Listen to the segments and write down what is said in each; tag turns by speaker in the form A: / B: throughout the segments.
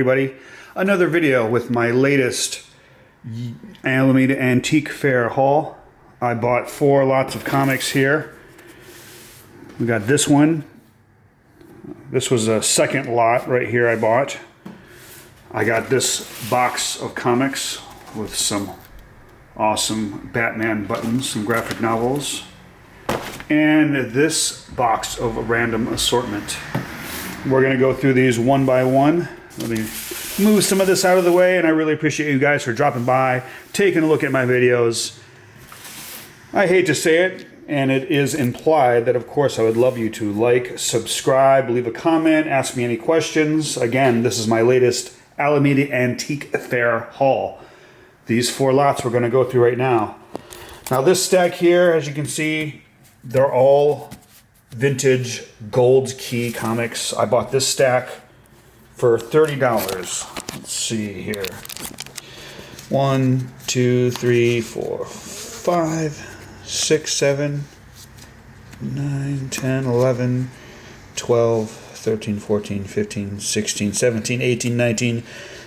A: Everybody, another video with my latest Alameda Antique Fair haul. I bought 4 lots of comics here. We got this one. This was a second lot right here I bought. I got this box of comics with some awesome Batman buttons, some graphic novels, and this box of random assortment. We're going to go through these one by one. Let me move some of this out of the way, and I really appreciate you guys for dropping by, taking a look at my videos. I hate to say it, and it is implied that of course I would love you to like, subscribe, leave a comment, ask me any questions. Again, this is my latest Alameda Antique Fair haul. These 4 lots we're going to go through right now. Now this stack here, as you can see, they're all vintage Gold Key comics. I bought this stack for $30. Let's see here. 1, 2, 3, 4, 5, 6, 7, 9, 10, 11, 12, 13, 14, 15, 16, 17, 18, 19,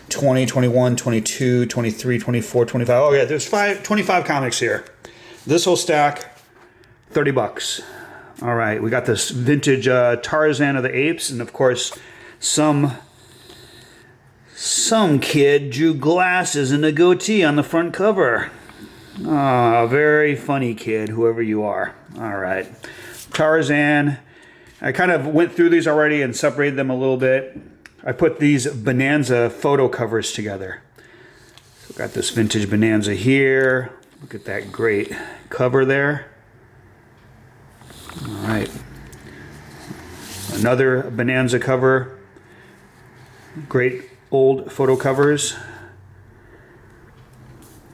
A: 20, 21, 22, 23, 24, 25. Oh yeah, there's 25 comics here. This whole stack, $30. All right, we got this vintage Tarzan of the Apes, and of course, some kid drew glasses and a goatee on the front cover. Ah, very funny kid, whoever you are. All right, Tarzan. I kind of went through these already and separated them a little bit. I put these Bonanza photo covers together. So got this vintage Bonanza here. Look at that great cover there. All right, another Bonanza cover. Great old photo covers.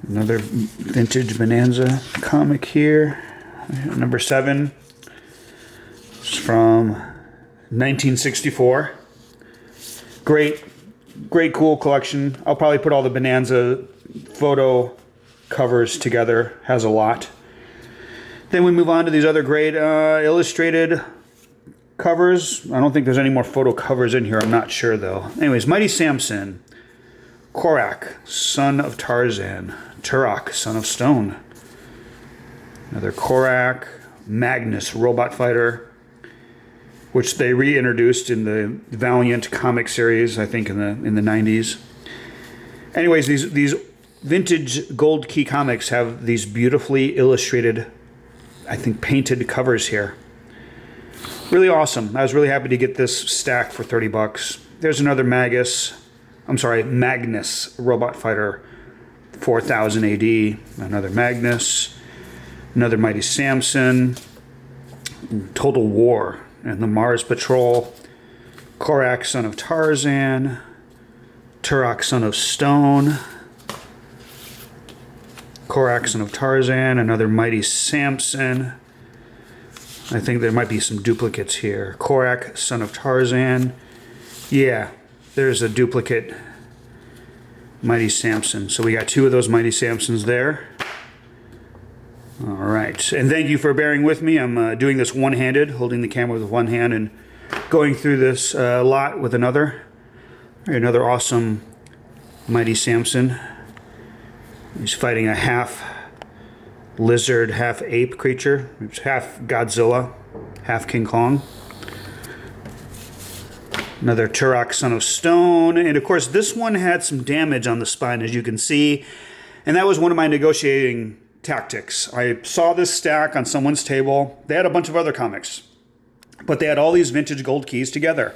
A: Another vintage Bonanza comic here, number 7. It's from 1964. Great cool collection. I'll probably put all the Bonanza photo covers together. Has a lot. Then we move on to these other great illustrated covers. I don't think there's any more photo covers in here. I'm not sure though. Anyways, Mighty Samson, Korak, son of Tarzan, Turok, son of Stone. Another Korak, Magnus, robot fighter, which they reintroduced in the Valiant comic series, I think in the 90s. Anyways, these vintage Gold Key comics have these beautifully illustrated, I think painted covers here. Really awesome. I was really happy to get this stack for $30. There's another Magnus robot fighter, 4000 AD. Another Magnus. Another Mighty Samson. Total War and the Mars Patrol. Korak, son of Tarzan. Turok, son of Stone. Korak, son of Tarzan. Another Mighty Samson. I think there might be some duplicates here. Korak, son of Tarzan. Yeah, there's a duplicate Mighty Samson. So we got 2 of those Mighty Samsons there. All right, and thank you for bearing with me. I'm doing this one-handed, holding the camera with one hand and going through this lot with another. Another awesome Mighty Samson. He's fighting a half lizard, half ape creature. It's half Godzilla, half King Kong. Another Turok, son of Stone. And of course, this one had some damage on the spine, as you can see. And that was one of my negotiating tactics. I saw this stack on someone's table. They had a bunch of other comics, but they had all these vintage Gold Keys together.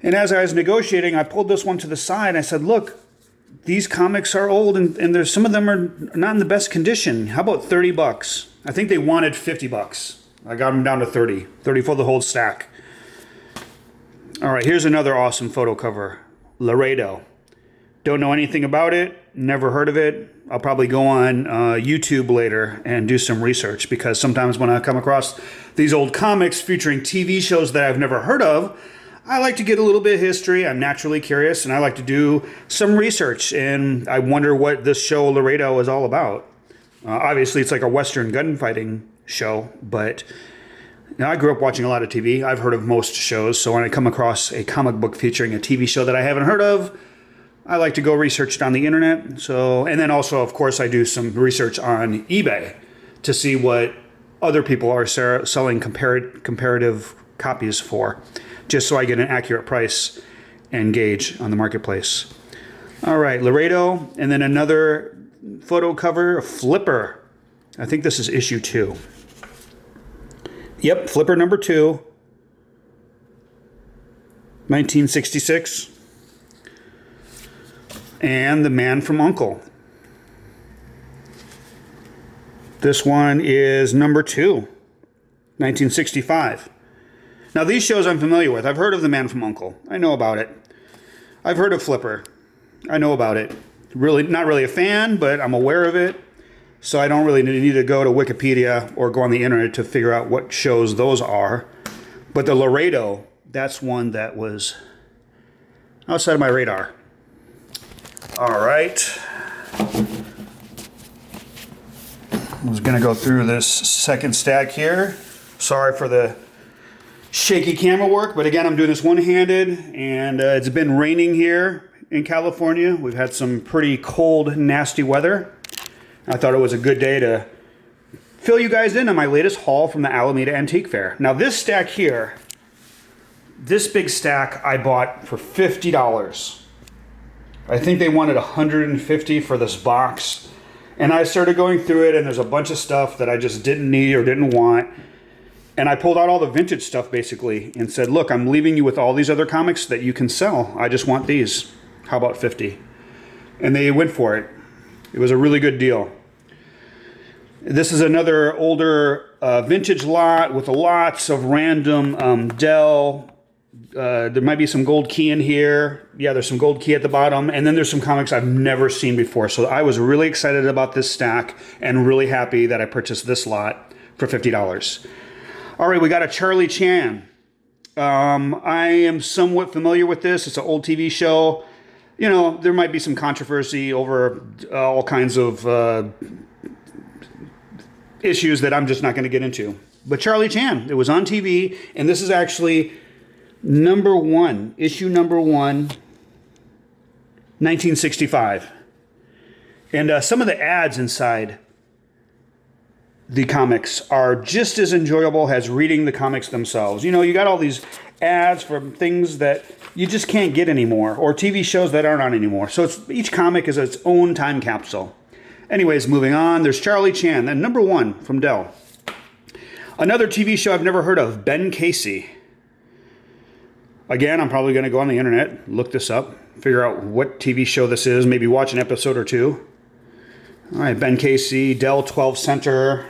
A: And as I was negotiating, I pulled this one to the side and I said, look, these comics are old and there's some of them are not in the best condition. How about $30? I think they wanted $50. I got them down to 30 for the whole stack. All right, here's another awesome photo cover. Laredo. Don't know anything about it. Never heard of it. I'll probably go on YouTube later and do some research, because sometimes when I come across these old comics featuring TV shows that I've never heard of, I like to get a little bit of history. I'm naturally curious, and I like to do some research, and I wonder what this show Laredo is all about. Obviously, it's like a Western gunfighting show, but Now, I grew up watching a lot of TV. I've heard of most shows, so when I come across a comic book featuring a TV show that I haven't heard of, I like to go research it on the internet. So, and then also, of course, I do some research on eBay to see what other people are selling comparative copies for, just so I get an accurate price and gauge on the marketplace. All right, Laredo, and then another photo cover, Flipper. I think this is issue 2. Yep, Flipper number 2, 1966. And The Man from U.N.C.L.E. This one is number 2, 1965. Now, these shows I'm familiar with. I've heard of The Man from U.N.C.L.E. I know about it. I've heard of Flipper. I know about it. Really, not really a fan, but I'm aware of it. So I don't really need to go to Wikipedia or go on the internet to figure out what shows those are. But the Laredo, that's one that was outside of my radar. All right. I was going to go through this second stack here. Sorry for the shaky camera work, but again, I'm doing this one-handed, and it's been raining here in California. We've had some pretty cold, nasty weather. I thought it was a good day to fill you guys in on my latest haul from the Alameda Antique Fair. Now, this stack here, this big stack I bought for $50. I think they wanted $150 for this box. And I started going through it, and there's a bunch of stuff that I just didn't need or didn't want. And I pulled out all the vintage stuff, basically, and said, look, I'm leaving you with all these other comics that you can sell. I just want these. How about 50? And they went for it. It was a really good deal. This is another older vintage lot with lots of random Dell. There might be some gold key in here. Yeah, there's some gold key at the bottom. And then there's some comics I've never seen before. So I was really excited about this stack and really happy that I purchased this lot for $50. All right, we got a Charlie Chan. I am somewhat familiar with this. It's an old TV show. You know, there might be some controversy over all kinds of issues that I'm just not going to get into. But Charlie Chan, it was on TV, and this is actually number 1, issue number 1, 1965. And some of the ads inside the comics are just as enjoyable as reading the comics themselves. You know, you got all these ads for things that you just can't get anymore, or TV shows that aren't on anymore. So each comic is its own time capsule. Anyways, moving on, there's Charlie Chan, and number 1 from Dell. Another TV show I've never heard of, Ben Casey. Again, I'm probably going to go on the internet, look this up, figure out what TV show this is, maybe watch an episode or two. All right, Ben Casey, Dell 12 Center.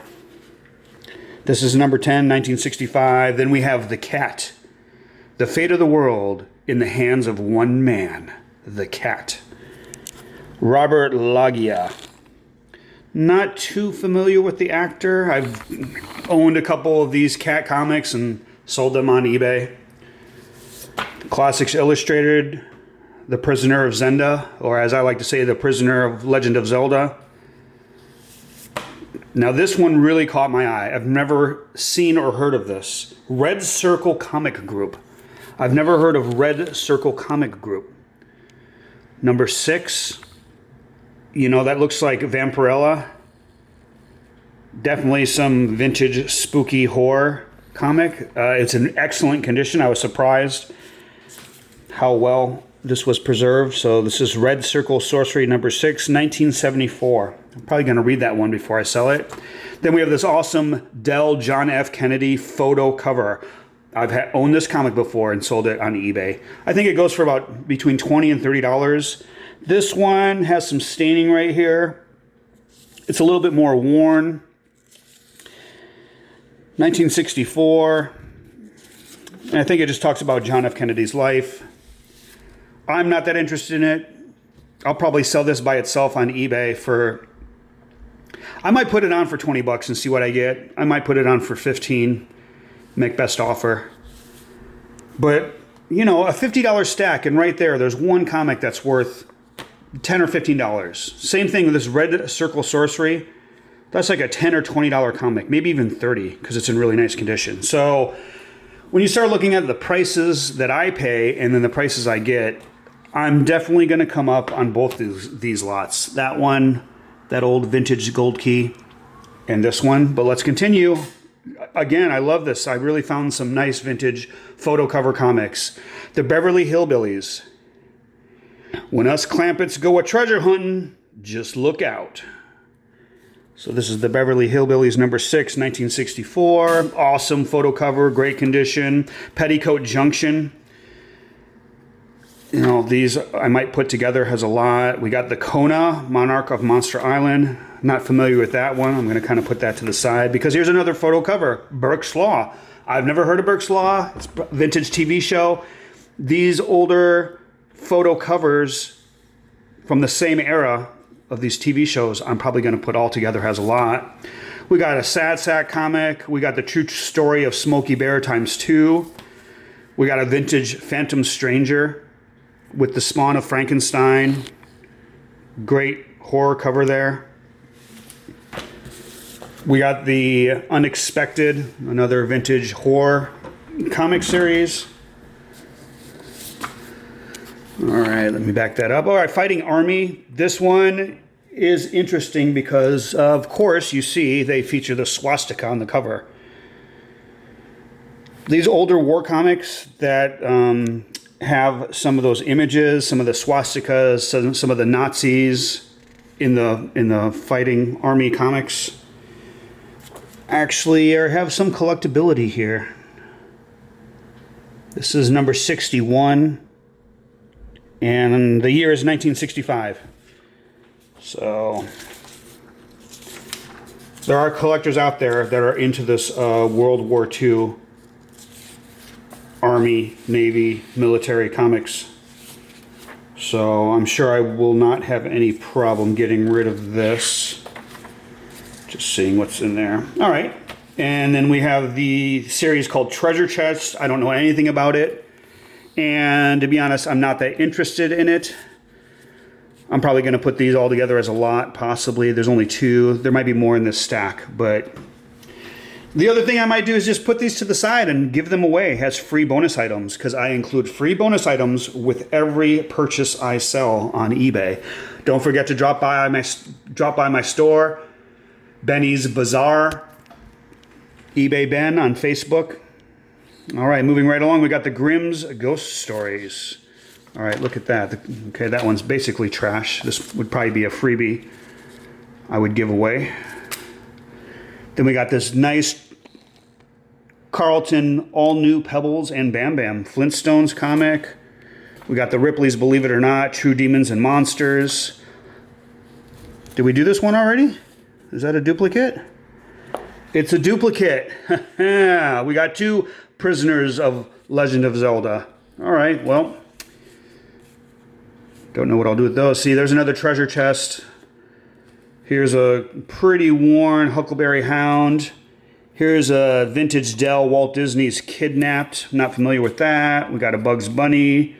A: This is number 10, 1965. Then we have The Cat. The Fate of the World in the Hands of One Man. The Cat. Robert Loggia. Not too familiar with the actor. I've owned a couple of these Cat comics and sold them on eBay. Classics Illustrated, The Prisoner of Zenda, or as I like to say, The Prisoner of Legend of Zelda. Now this one really caught my eye. I've never seen or heard of this. Red Circle Comic Group. I've never heard of Red Circle Comic Group. Number 6. You know, that looks like Vampirella. Definitely some vintage spooky horror comic. It's in excellent condition. I was surprised how well this was preserved. So this is Red Circle Sorcery number 6, 1974. I'm probably going to read that one before I sell it. Then we have this awesome Dell John F. Kennedy photo cover. I've owned this comic before and sold it on eBay. I think it goes for about between $20 and $30. This one has some staining right here. It's a little bit more worn. 1964. And I think it just talks about John F. Kennedy's life. I'm not that interested in it. I'll probably sell this by itself on eBay for... I might put it on for 20 bucks and see what I get. I might put it on for 15. Make best offer. But, you know, a $50 stack, and right there's one comic that's worth $10 or $15. Same thing with this Red Circle Sorcery. That's like a $10 or $20 comic, maybe even 30, because it's in really nice condition. So when you start looking at the prices that I pay and then the prices I get, I'm definitely going to come up on both these lots. That one, that old vintage gold key, and this one. But let's continue. Again, I love this. I really found some nice vintage photo cover comics. The Beverly Hillbillies. When us Clampets go a treasure hunting, just look out. So this is the Beverly Hillbillies number 6, 1964. Awesome photo cover, great condition. Petticoat Junction. You know, these I might put together, has a lot. We got the Kona, Monarch of Monster Island. Not familiar with that one. I'm going to kind of put that to the side because here's another photo cover, Burke's Law. I've never heard of Burke's Law. It's a vintage TV show. These older photo covers from the same era of these TV shows, I'm probably going to put all together, has a lot. We got a Sad Sack comic. We got the True Story of Smokey Bear ×2. We got a vintage Phantom Stranger with the Spawn of Frankenstein. Great horror cover there. We got the Unexpected, another vintage horror comic series. All right, let me back that up. All right, Fighting Army. This one is interesting because, of course, you see they feature the swastika on the cover. These older war comics that have some of those images, some of the swastikas, some of the Nazis in the Fighting Army comics actually have some collectability here. This is number 61. And the year is 1965. So there are collectors out there that are into this World War II Army, Navy, military comics. So I'm sure I will not have any problem getting rid of this. Just seeing what's in there. All right. And then we have the series called Treasure Chest. I don't know anything about it. And to be honest, I'm not that interested in it. I'm probably going to put these all together as a lot, possibly. There's only 2. There might be more in this stack. But the other thing I might do is just put these to the side and give them away as free bonus items, because I include free bonus items with every purchase I sell on eBay. Don't forget to drop by my store, Benny's Bazaar, eBay Ben on Facebook. All right, moving right along, we got the Grimm's Ghost Stories. All right, look at that. Okay, that one's basically trash. This would probably be a freebie I would give away. Then we got this nice Carlton All New Pebbles and Bam Bam Flintstones comic. We got the Ripley's Believe It or Not, True Demons and Monsters. Did we do this one already? Is that a duplicate? It's a duplicate. We got 2 Prisoners of Legend of Zelda. All right, well, don't know what I'll do with those. See, there's another treasure chest. Here's a pretty worn Huckleberry Hound. Here's a vintage Dell Walt Disney's Kidnapped. I'm not familiar with that. We got a Bugs Bunny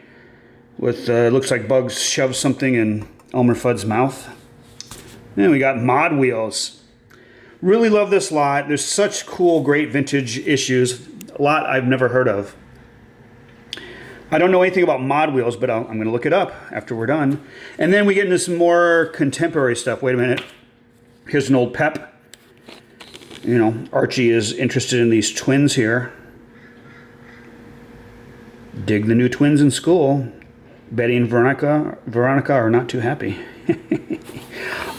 A: with, looks like Bugs shoved something in Elmer Fudd's mouth. And we got Mod Wheels. Really love this lot. There's such cool, great vintage issues. A lot I've never heard of. I don't know anything about Mod Wheels, but I'm going to look it up after we're done. And then we get into some more contemporary stuff. Wait a minute. Here's an old Pep. You know, Archie is interested in these twins here. Dig the new twins in school. Betty and Veronica are not too happy.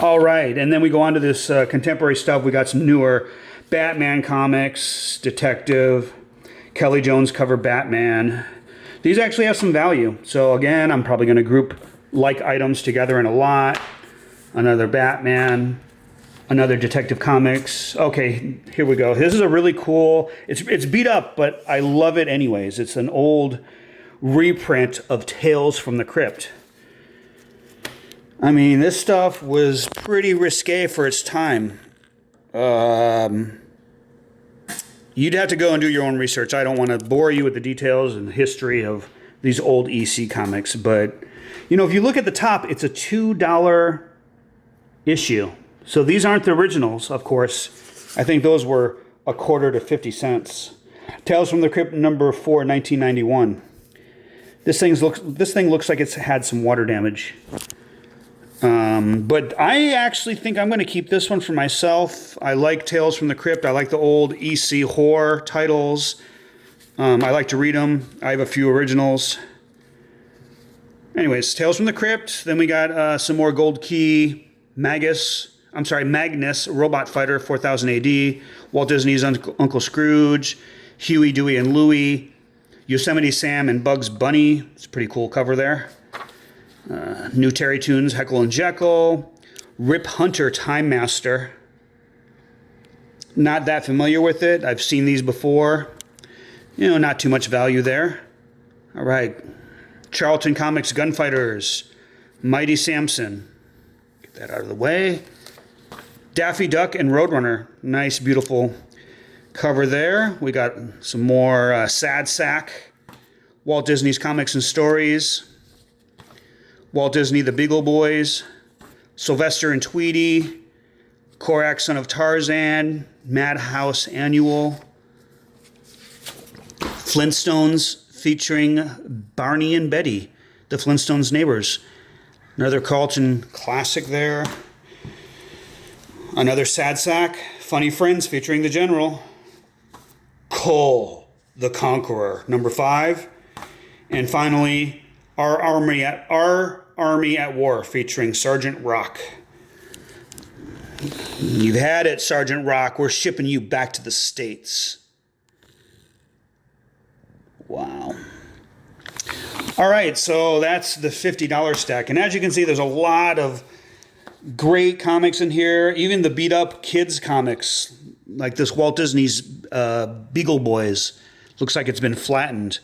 A: All right, and then we go on to this contemporary stuff. We got some newer Batman comics, Detective, Kelly Jones cover Batman. These actually have some value. So again, I'm probably going to group like items together in a lot. Another Batman, another Detective Comics. Okay, here we go. This is a really cool, it's beat up, but I love it anyways. It's an old reprint of Tales from the Crypt. I mean, this stuff was pretty risque for its time. You'd have to go and do your own research. I don't want to bore you with the details and the history of these old EC comics. But, you know, if you look at the top, it's a $2 issue. So these aren't the originals, of course. I think those were a quarter to 50 cents. Tales from the Crypt number 4, 1991. This thing looks like it's had some water damage. But I actually think I'm going to keep this one for myself. I like Tales from the Crypt. I like the old EC horror titles. I like to read them. I have a few originals. Anyways, Tales from the Crypt. Then we got some more Gold Key, Magnus, Robot Fighter, 4000 AD, Walt Disney's Uncle Scrooge, Huey, Dewey, and Louie, Yosemite Sam and Bugs Bunny. It's a pretty cool cover there. New Terry Toons, Heckle and Jekyll, Rip Hunter Time Master. Not that familiar with it. I've seen these before. You know, not too much value there. All right. Charlton Comics Gunfighters, Mighty Samson. Get that out of the way. Daffy Duck and Roadrunner. Nice, beautiful cover there. We got some more Sad Sack. Walt Disney's Comics and Stories. Walt Disney, The Beagle Boys, Sylvester and Tweety, Korak, Son of Tarzan, Madhouse Annual, Flintstones featuring Barney and Betty, the Flintstones neighbors. Another Carlton classic there. Another Sad Sack, Funny Friends featuring the General. Cole, the Conqueror, number 5. And finally, Our Army at War featuring Sergeant Rock. You've had it, Sergeant Rock. We're shipping you back to the States. Wow. All right, so that's the $50 stack. And as you can see, there's a lot of great comics in here. Even the beat-up kids comics, like this Walt Disney's Beagle Boys. Looks like it's been flattened.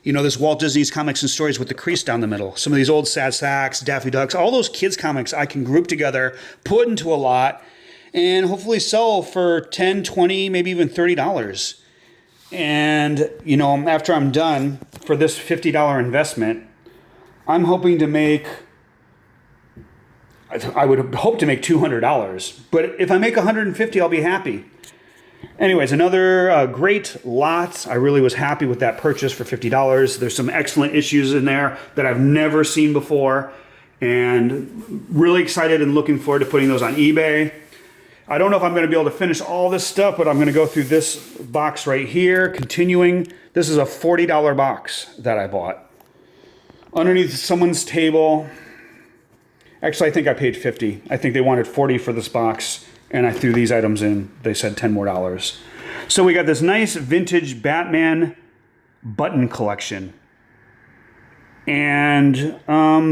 A: You know, this Walt Disney's Comics and Stories with the crease down the middle. Some of these old Sad Sacks, Daffy Ducks, all those kids comics I can group together, put into a lot, and hopefully sell for $10, $20, maybe even $30. And, you know, after I'm done for this $50 investment, I'm hoping to make, I would hope to make $200. But if I make $150, I'll be happy. Anyways, another great lot. I really was happy with that purchase for $50. There's some excellent issues in there that I've never seen before, and really excited and looking forward to putting those on eBay. I don't know if I'm going to be able to finish all this stuff, but I'm going to go through this box right here. Continuing, this is a $40 box that I bought. Underneath someone's table. Actually, I think I paid $50. I think they wanted $40 for this box. And I threw these items in. They said $10 more. So we got this nice vintage Batman button collection. And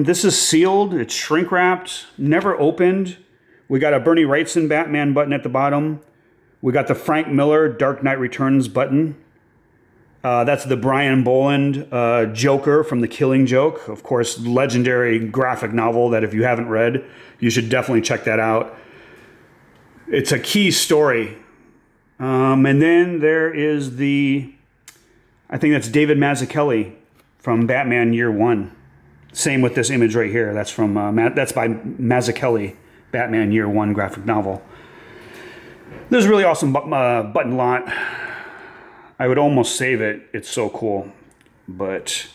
A: this is sealed. It's shrink wrapped, never opened. We got a Bernie Wrightson Batman button at the bottom. We got the Frank Miller Dark Knight Returns button. That's the Brian Boland Joker from The Killing Joke. Of course, legendary graphic novel that if you haven't read, you should definitely check that out. It's a key story. And then there is I think that's David Mazzucchelli from Batman Year One. Same with this image right here. That's from that's by Mazzucchelli, Batman Year One graphic novel. This is a really awesome button lot. I would almost save it. It's so cool, but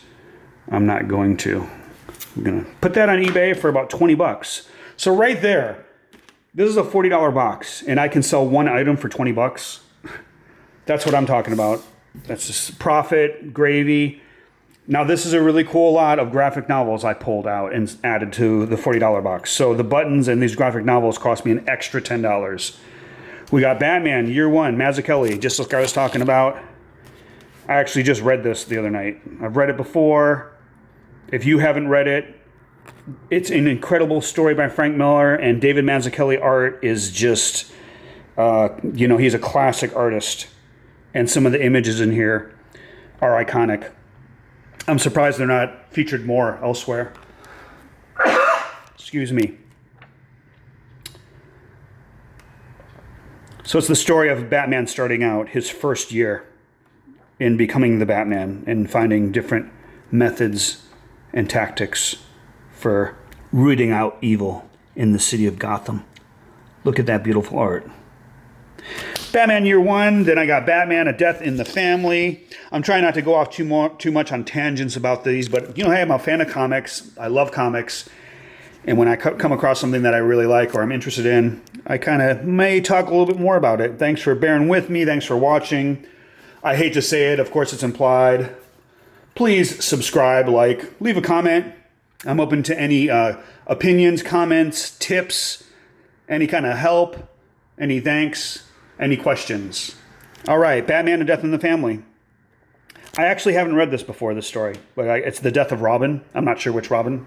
A: I'm not going to. I'm gonna put that on eBay for about $20. So right there. This is a $40 box, and I can sell one item for $20. That's what I'm talking about. That's just profit, gravy. Now, this is a really cool lot of graphic novels I pulled out and added to the $40 box. So the buttons and these graphic novels cost me an extra $10. We got Batman Year One, Mazzucchelli, just like I was talking about. I actually just read this the other night. I've read it before. If you haven't read it, it's an incredible story by Frank Miller, and David Mazzucchelli art is just, you know, he's a classic artist. And some of the images in here are iconic. I'm surprised they're not featured more elsewhere. Excuse me. So it's the story of Batman starting out his first year in becoming the Batman and finding different methods and tactics for rooting out evil in the city of Gotham. Look at that beautiful art. Batman Year One, then I got Batman, A Death in the Family. I'm trying not to go off too much on tangents about these, but you know, hey, I'm a fan of comics. I love comics. And when I come across something that I really like or I'm interested in, I kind of may talk a little bit more about it. Thanks for bearing with me. Thanks for watching. I hate to say it. Of course, it's implied. Please subscribe, like, leave a comment. I'm open to any opinions, comments, tips, any kind of help, any thanks, any questions. All right, Batman, A Death in the Family. I actually haven't read this before, this story, but it's the death of Robin. I'm not sure which Robin.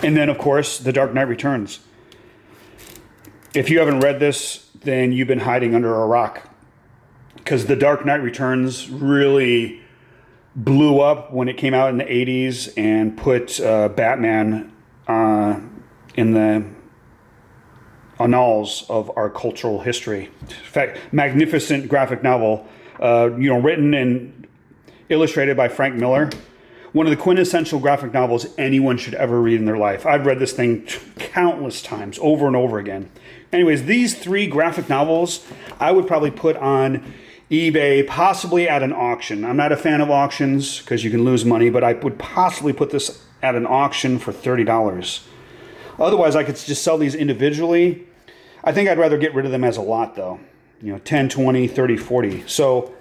A: And then, of course, The Dark Knight Returns. If you haven't read this, then you've been hiding under a rock. Because The Dark Knight Returns really blew up when it came out in the 80s and put Batman in the annals of our cultural history. In fact, magnificent graphic novel, written and illustrated by Frank Miller. One of the quintessential graphic novels anyone should ever read in their life. I've read this thing countless times, over and over again. Anyways, these 3 graphic novels, I would probably put on eBay, possibly at an auction. I'm not a fan of auctions because you can lose money, but I would possibly put this at an auction for $30. Otherwise, I could just sell these individually. I think I'd rather get rid of them as a lot, though. 10, 20, 30, 40. So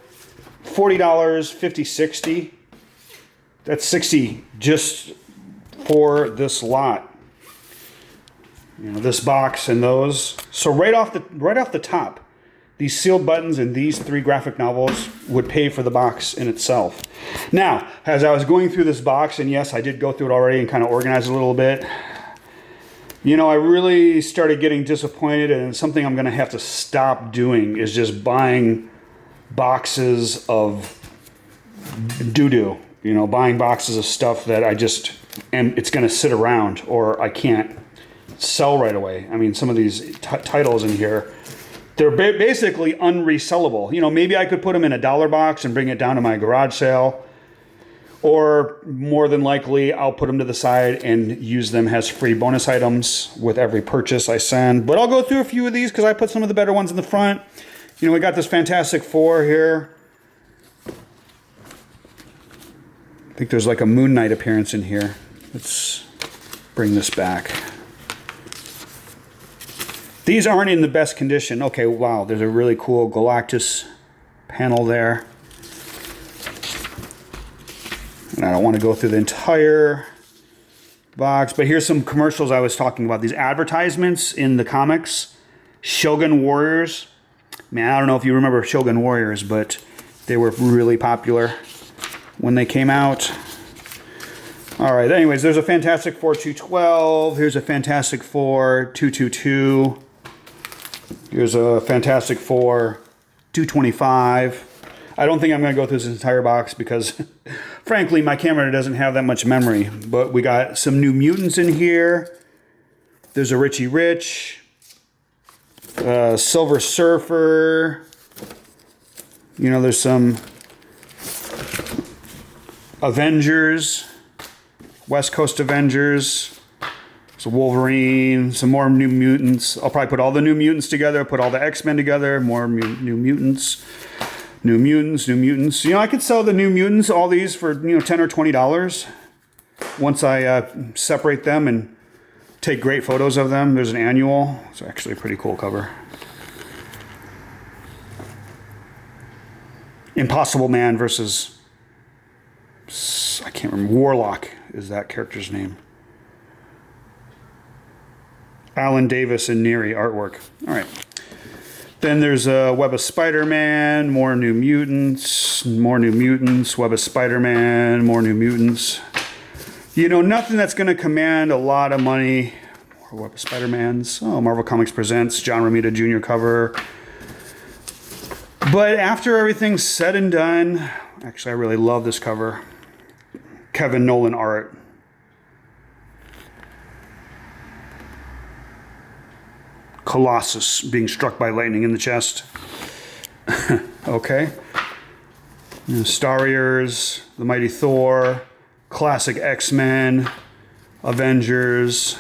A: $40, 50, 60. That's 60 just for this lot. This box and those. So right off the top, these sealed buttons and these 3 graphic novels would pay for the box in itself. Now, as I was going through this box, and yes, I did go through it already and kind of organize it a little bit, I really started getting disappointed, and something I'm going to have to stop doing is just buying boxes of doo-doo. Buying boxes of stuff that it's going to sit around or I can't sell right away. I mean, some of these titles in here, they're basically unresellable. Maybe I could put them in a $1 box and bring it down to my garage sale. Or more than likely, I'll put them to the side and use them as free bonus items with every purchase I send. But I'll go through a few of these because I put some of the better ones in the front. We got this Fantastic Four here. I think there's like a Moon Knight appearance in here. Let's bring this back. These aren't in the best condition. Okay, wow, there's a really cool Galactus panel there. And I don't want to go through the entire box, but here's some commercials I was talking about. These advertisements in the comics. Shogun Warriors. Man, I don't know if you remember Shogun Warriors, but they were really popular when they came out. All right, anyways, there's a Fantastic Four 212. Here's a Fantastic Four 222. Here's a Fantastic Four 225. I don't think I'm going to go through this entire box because, frankly, my camera doesn't have that much memory. But we got some New Mutants in here. There's a Richie Rich. Silver Surfer. There's some Avengers. West Coast Avengers. So Wolverine. Some more New Mutants. I'll probably put all the New Mutants together. Put all the X-Men together. More New Mutants. New Mutants. I could sell the New Mutants, all these for, $10 or $20 once I separate them and take great photos of them. There's an annual. It's actually a pretty cool cover. Impossible Man versus, I can't remember, Warlock is that character's name. Alan Davis and Neary artwork. All right. Then there's a Web of Spider-Man, more New Mutants, Web of Spider-Man, more New Mutants. Nothing that's going to command a lot of money. More Web of Spider-Mans. Oh, Marvel Comics Presents, John Romita Jr. cover. But after everything's said and done, actually I really love this cover. Kevin Nolan art. Colossus being struck by lightning in the chest. Okay. Starriers, The Mighty Thor, classic X-Men, Avengers,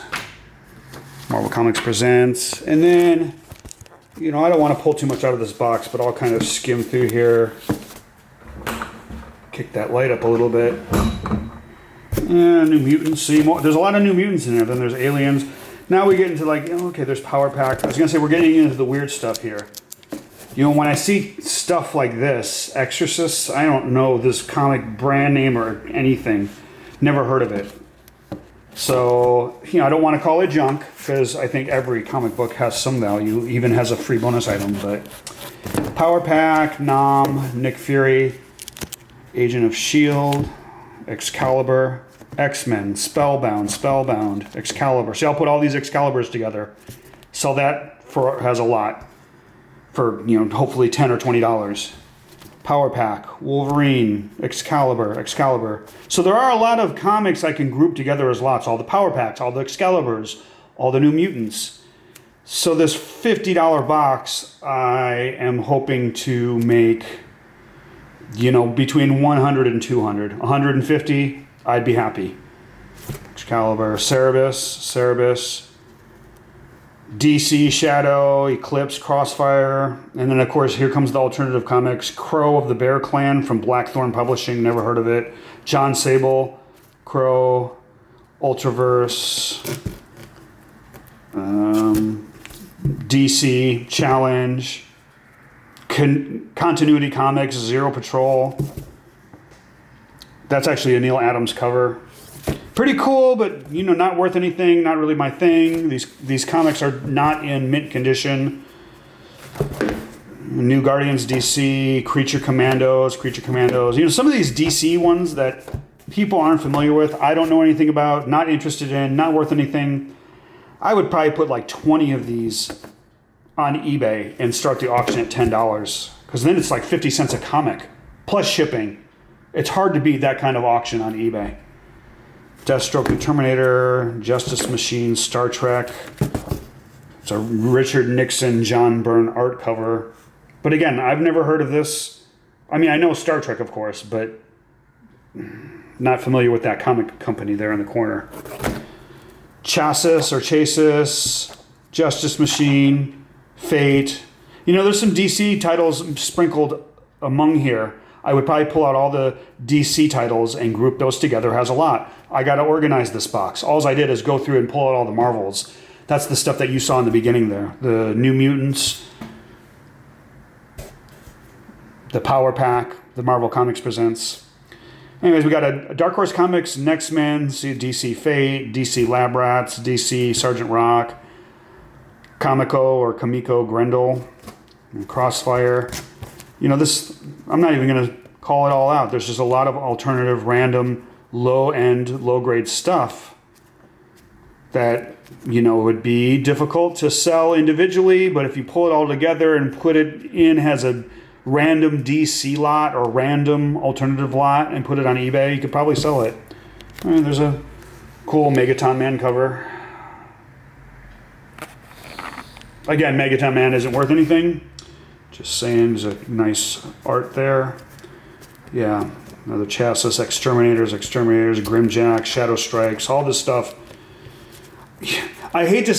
A: Marvel Comics Presents. And then, you know, I don't want to pull too much out of this box, but I'll kind of skim through here. Kick that light up a little bit. And New Mutants. See, there's a lot of New Mutants in there. Then there's Aliens. Now we get into like, okay, there's Power Pack. I was going to say we're getting into the weird stuff here. You know, when I see stuff like this, Exorcists, I don't know this comic brand name or anything. Never heard of it. So, you know, I don't want to call it junk because I think every comic book has some value, even has a free bonus item. But Power Pack, Nom, Nick Fury, Agent of S.H.I.E.L.D., Excalibur, X-Men, Spellbound, Excalibur. See, I'll put all these Excaliburs together. Sell that for, has a lot. For, you know, hopefully $10 or $20. Power Pack, Wolverine, Excalibur. So there are a lot of comics I can group together as lots. All the Power Packs, all the Excaliburs, all the New Mutants. So this $50 box, I am hoping to make, you know, between 100 and 200. 150, I'd be happy. Excalibur, Cerebus, DC, Shadow, Eclipse, Crossfire, and then of course here comes the alternative comics. Crow of the Bear Clan from Blackthorn Publishing, never heard of it. John Sable, Crow, Ultraverse, DC, Challenge, Continuity Comics, Zero Patrol. That's actually a Neil Adams cover. Pretty cool, but, you know, not worth anything, not really my thing. These comics are not in mint condition. New Guardians DC, Creature Commandos. You know, some of these DC ones that people aren't familiar with, I don't know anything about, not interested in, not worth anything. I would probably put like 20 of these on eBay and start the auction at $10, because then it's like 50 cents a comic, plus shipping. It's hard to beat that kind of auction on eBay. Deathstroke the Terminator, Justice Machine, Star Trek. It's a Richard Nixon, John Byrne art cover. But again, I've never heard of this. I mean, I know Star Trek, of course, but not familiar with that comic company there in the corner. Chasis, Justice Machine, Fate. You know, there's some DC titles sprinkled among here. I would probably pull out all the DC titles and group those together. Has a lot. I got to organize this box. All I did is go through and pull out all the Marvels. That's the stuff that you saw in the beginning there. The New Mutants, the Power Pack, the Marvel Comics Presents. Anyways, we got a Dark Horse Comics, Next Men, DC Fate, DC Lab Rats, DC Sergeant Rock, Kamiko Grendel, and Crossfire. You know, this, I'm not even going to call it all out. There's just a lot of alternative, random, low-end, low-grade stuff that, you know, would be difficult to sell individually, but if you pull it all together and put it in as a random DC lot or random alternative lot and put it on eBay, you could probably sell it. I mean, there's a cool Megaton Man cover. Again, Megaton Man isn't worth anything. Just saying, there's a nice art there. Yeah, another Chassis, Exterminators, Grimjack, Shadow Strikes, all this stuff. I hate to